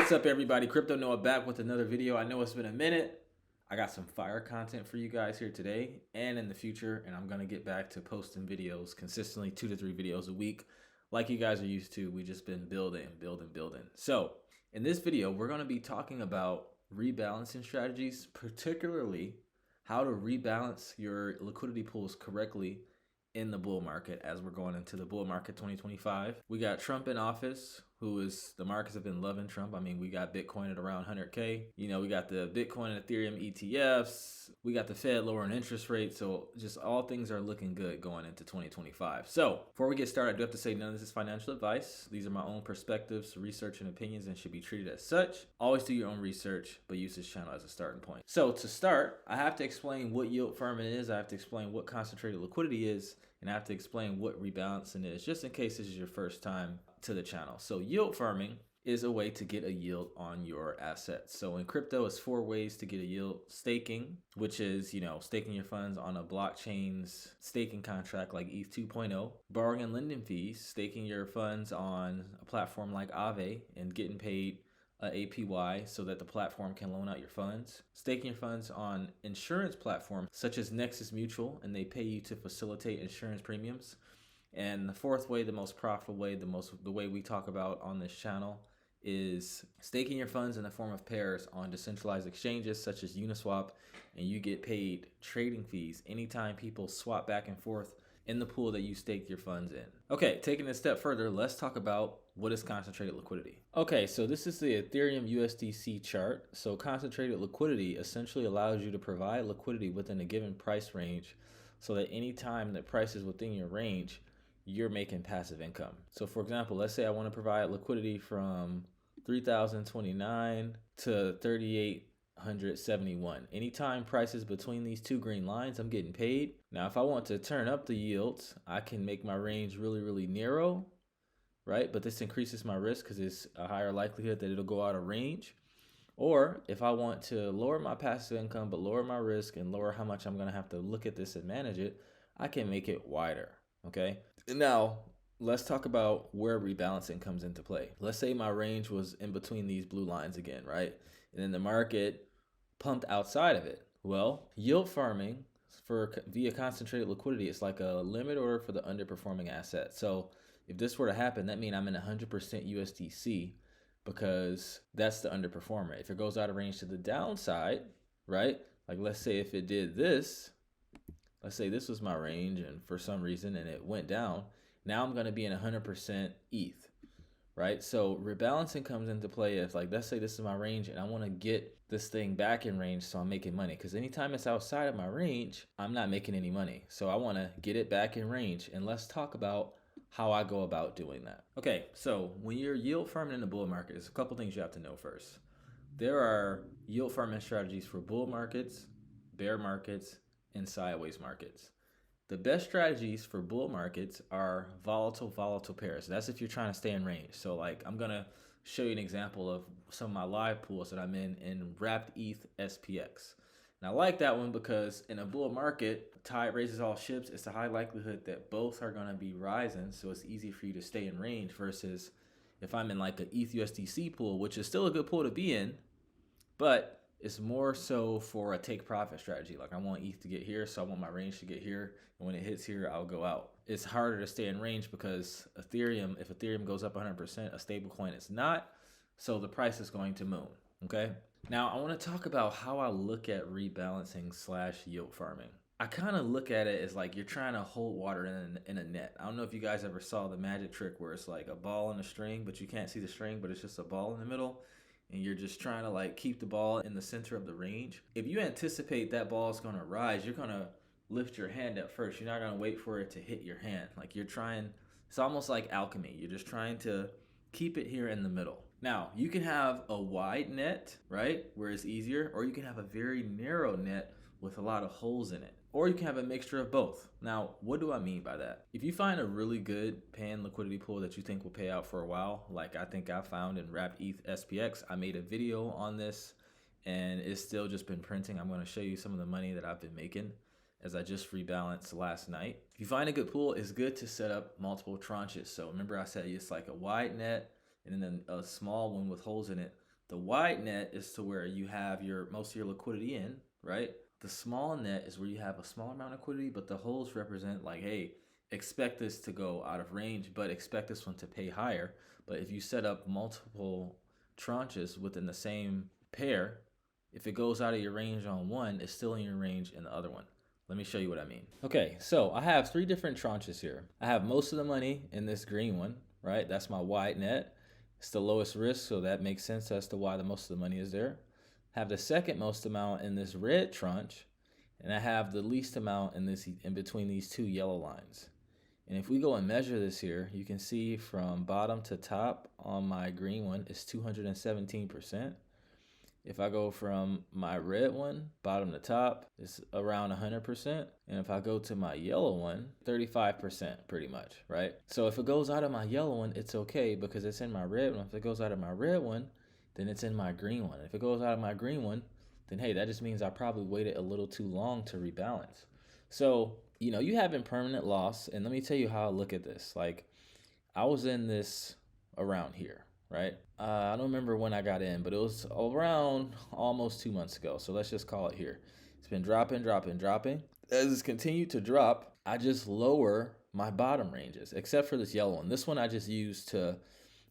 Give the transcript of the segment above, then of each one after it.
What's up, everybody? Crypto Noah back with another video. I know it's been a minute. I got some fire content for you guys here today and in the future, and I'm going to get back to posting videos consistently, 2 to 3 videos a week. Like you guys are used to, we just been building. So in this video, we're going to be talking about rebalancing strategies, particularly how to rebalance your liquidity pools correctly in the bull market as we're going into the bull market 2025. We got Trump in office, the markets have been loving Trump. I mean, we got Bitcoin at around 100K. You know, we got the Bitcoin and Ethereum ETFs. We got the Fed lowering interest rates. So just all things are looking good going into 2025. So before we get started, I do have to say none of this is financial advice. These are my own perspectives, research, and opinions, and should be treated as such. Always do your own research, but use this channel as a starting point. So to start, I have to explain what yield farming is. I have to explain what concentrated liquidity is, and I have to explain what rebalancing is, just in case this is your first time to the channel. So yield farming is a way to get a yield on your assets. So in crypto, it's 4 ways to get a yield. Staking, which is, staking your funds on a blockchain's staking contract like ETH 2.0. Borrowing and lending fees, staking your funds on a platform like Aave and getting paid APY so that the platform can loan out your funds. Staking your funds on insurance platforms such as Nexus Mutual, and they pay you to facilitate insurance premiums. And the 4th way, the most profitable way, the way we talk about on this channel, is staking your funds in the form of pairs on decentralized exchanges such as Uniswap, and you get paid trading fees anytime people swap back and forth in the pool that you staked your funds in. Okay, taking it a step further, let's talk about what is concentrated liquidity. Okay, so this is the Ethereum USDC chart. So concentrated liquidity essentially allows you to provide liquidity within a given price range so that anytime the price is within your range, you're making passive income. So for example, let's say I want to provide liquidity from 3,029 to 3,871. Anytime prices between these 2 green lines, I'm getting paid. Now, if I want to turn up the yields, I can make my range really, really narrow, right? But this increases my risk because it's a higher likelihood that it'll go out of range. Or if I want to lower my passive income, but lower my risk and lower how much I'm going to have to look at this and manage it, I can make it wider, okay? Now, let's talk about where rebalancing comes into play. Let's say my range was in between these blue lines again, right? And then the market pumped outside of it. Well, yield farming via concentrated liquidity is like a limit order for the underperforming asset. So if this were to happen, that means I'm in 100% USDC because that's the underperformer. If it goes out of range to the downside, right? Like let's say if it did this, let's say this was my range and for some reason and it went down, now I'm going to be in 100% ETH, right? So rebalancing comes into play as like, let's say this is my range and I want to get this thing back in range so I'm making money, because anytime it's outside of my range, I'm not making any money. So I want to get it back in range, and let's talk about how I go about doing that. Okay, so when you're yield farming in the bull market, there's a couple things you have to know first. There are yield farming strategies for bull markets, bear markets, and sideways markets. The best strategies for bull markets are volatile pairs. That's if you're trying to stay in range. So like I'm going to show you an example of some of my live pools that I'm in wrapped ETH SPX. And I like that one because in a bull market, tide raises all ships. It's a high likelihood that both are going to be rising. So it's easy for you to stay in range versus if I'm in like an ETH USDC pool, which is still a good pool to be in, but it's more so for a take profit strategy. Like I want ETH to get here, so I want my range to get here. And when it hits here, I'll go out. It's harder to stay in range because if Ethereum goes up 100%, a stable coin is not. So the price is going to moon, okay? Now I want to talk about how I look at rebalancing / yield farming. I kind of look at it as like you're trying to hold water in a net. I don't know if you guys ever saw the magic trick where it's like a ball and a string, but you can't see the string, but it's just a ball in the middle. And you're just trying to like keep the ball in the center of the range. If you anticipate that ball is going to rise, you're going to lift your hand up first. You're not going to wait for it to hit your hand. Like you're trying, it's almost like alchemy. You're just trying to keep it here in the middle. Now, you can have a wide net, right, where it's easier, or you can have a very narrow net with a lot of holes in it. Or you can have a mixture of both. Now, what do I mean by that? If you find a really good paying liquidity pool that you think will pay out for a while, like I think I found in wrapped ETH SPX, I made a video on this and it's still just been printing. I'm going to show you some of the money that I've been making as I just rebalanced last night. If you find a good pool, it's good to set up multiple tranches. So remember I said it's like a wide net and then a small one with holes in it. The wide net is to where you have most of your liquidity in, right? The small net is where you have a small amount of liquidity, but the holes represent like, hey, expect this to go out of range, but expect this one to pay higher. But if you set up multiple tranches within the same pair, if it goes out of your range on one, it's still in your range in the other one. Let me show you what I mean. Okay, so I have 3 different tranches here. I have most of the money in this green one, right? That's my wide net. It's the lowest risk, so that makes sense as to why the most of the money is there. I have the second most amount in this red tranche, and I have the least amount in between these 2 yellow lines. And if we go and measure this here, you can see from bottom to top on my green one is 217%. If I go from my red one, bottom to top, it's around 100%. And if I go to my yellow one, 35% pretty much, right? So if it goes out of my yellow one, it's okay because it's in my red one. If it goes out of my red one, then it's in my green one. If it goes out of my green one, then hey, that just means I probably waited a little too long to rebalance. So, you have impermanent loss. And let me tell you how I look at this. Like, I was in this around here, right? I don't remember when I got in, but it was around almost 2 months ago. So let's just call it here. It's been dropping. As it's continued to drop, I just lower my bottom ranges, except for this yellow one. This one I just use to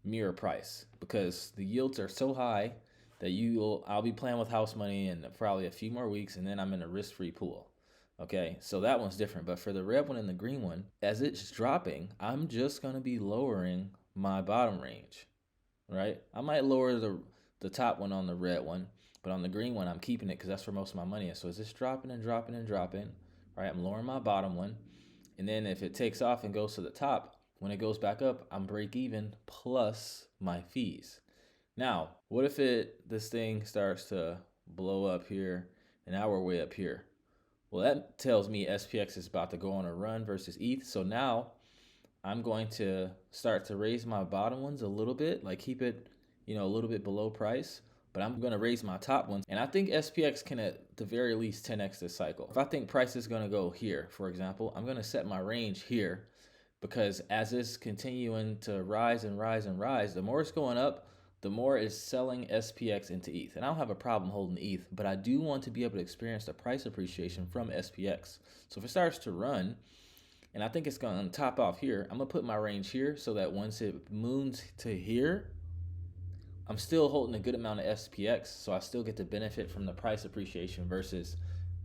mirror price because the yields are so high that I'll be playing with house money in probably a few more weeks, and then I'm in a risk-free pool. Okay, so that one's different. But for the red one and the green one, as it's dropping, I'm just going to be lowering my bottom range, right? I might lower the top one on the red one, but on the green one, I'm keeping it because that's where most of my money is. So it's just dropping, right? I'm lowering my bottom one. And then if it takes off and goes to the top, when it goes back up, I'm break even plus my fees. Now, what if this thing starts to blow up here and now we're way up here? Well, that tells me SPX is about to go on a run versus ETH. So now I'm going to start to raise my bottom ones a little bit, like keep it, a little bit below price, but I'm going to raise my top ones. And I think SPX can at the very least 10x this cycle. If I think price is going to go here, for example, I'm going to set my range here because as it's continuing to rise, the more it's going up, the more it's selling SPX into ETH. And I don't have a problem holding ETH, but I do want to be able to experience the price appreciation from SPX. So if it starts to run, and I think it's going to top off here, I'm going to put my range here so that once it moons to here, I'm still holding a good amount of SPX, so I still get the benefit from the price appreciation versus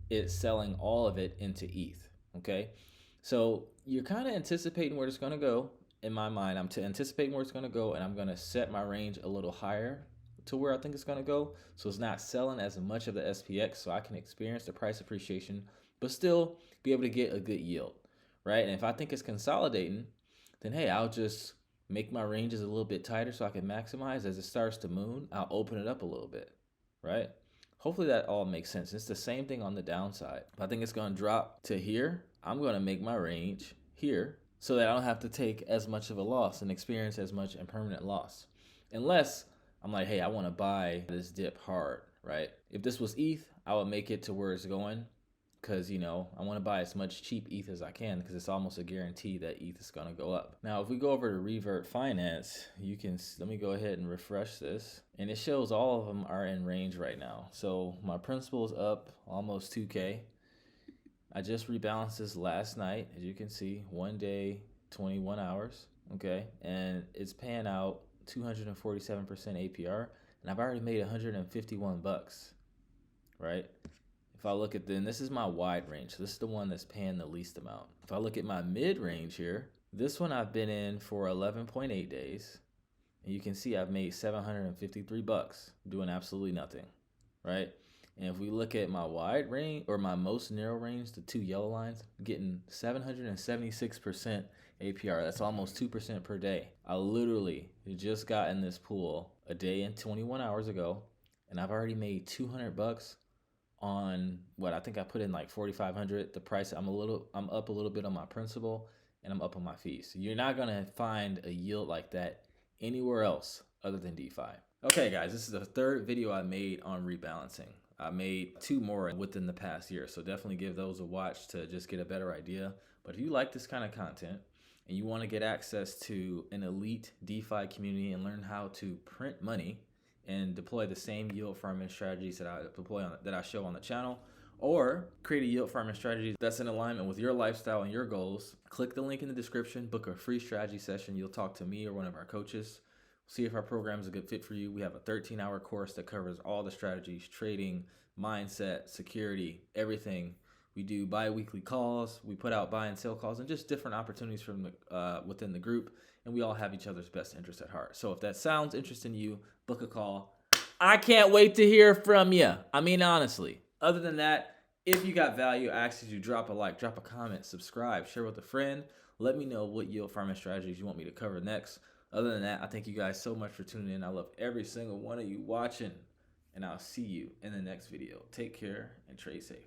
it selling all of it into ETH, okay? So you're kind of anticipating where it's going to go. In my mind, I'm anticipating where it's going to go, and I'm going to set my range a little higher to where I think it's going to go, so it's not selling as much of the SPX, so I can experience the price appreciation, but still be able to get a good yield, right? And if I think it's consolidating, then hey, I'll just make my ranges a little bit tighter so I can maximize. As it starts to moon, I'll open it up a little bit, right? Hopefully that all makes sense. It's the same thing on the downside. If I think it's going to drop to here, I'm going to make my range here so that I don't have to take as much of a loss and experience as much impermanent loss. Unless I'm like, hey, I want to buy this dip hard, right? If this was ETH, I would make it to where it's going because, I want to buy as much cheap ETH as I can because it's almost a guarantee that ETH is going to go up. Now, if we go over to Revert Finance, let me go ahead and refresh this. And it shows all of them are in range right now. So my principal is up almost 2K. I just rebalanced this last night, as you can see, 1 day, 21 hours, okay? And it's paying out 247% APR, and I've already made 151 bucks, right? If I look at this is my wide range. So this is the one that's paying the least amount. If I look at my mid range here, this one I've been in for 11.8 days, and you can see I've made 753 bucks doing absolutely nothing, right? And if we look at my wide range or my most narrow range, the 2 yellow lines, I'm getting 776% APR. That's almost 2% per day. I literally just got in this pool a day and 21 hours ago, and I've already made 200 bucks on what I think I put in like 4,500. The price, I'm up a little bit on my principal, and I'm up on my fees. So you're not gonna find a yield like that anywhere else other than DeFi. Okay, guys, this is the 3rd video I made on rebalancing. I made 2 more within the past year, so definitely give those a watch to just get a better idea. But if you like this kind of content and you want to get access to an elite DeFi community and learn how to print money and deploy the same yield farming strategies that I show on the channel, or create a yield farming strategy that's in alignment with your lifestyle and your goals, click the link in the description, book a free strategy session. You'll talk to me or one of our coaches, see if our program is a good fit for you. We have a 13-hour course that covers all the strategies, trading, mindset, security, everything. We do bi-weekly calls. We put out buy and sell calls and just different opportunities from within the group. And we all have each other's best interests at heart. So if that sounds interesting to you, book a call. I can't wait to hear from you. I mean, honestly. Other than that, if you got value, I ask you to drop a like, drop a comment, subscribe, share with a friend. Let me know what yield farming strategies you want me to cover next. Other than that, I thank you guys so much for tuning in. I love every single one of you watching, and I'll see you in the next video. Take care and trade safe.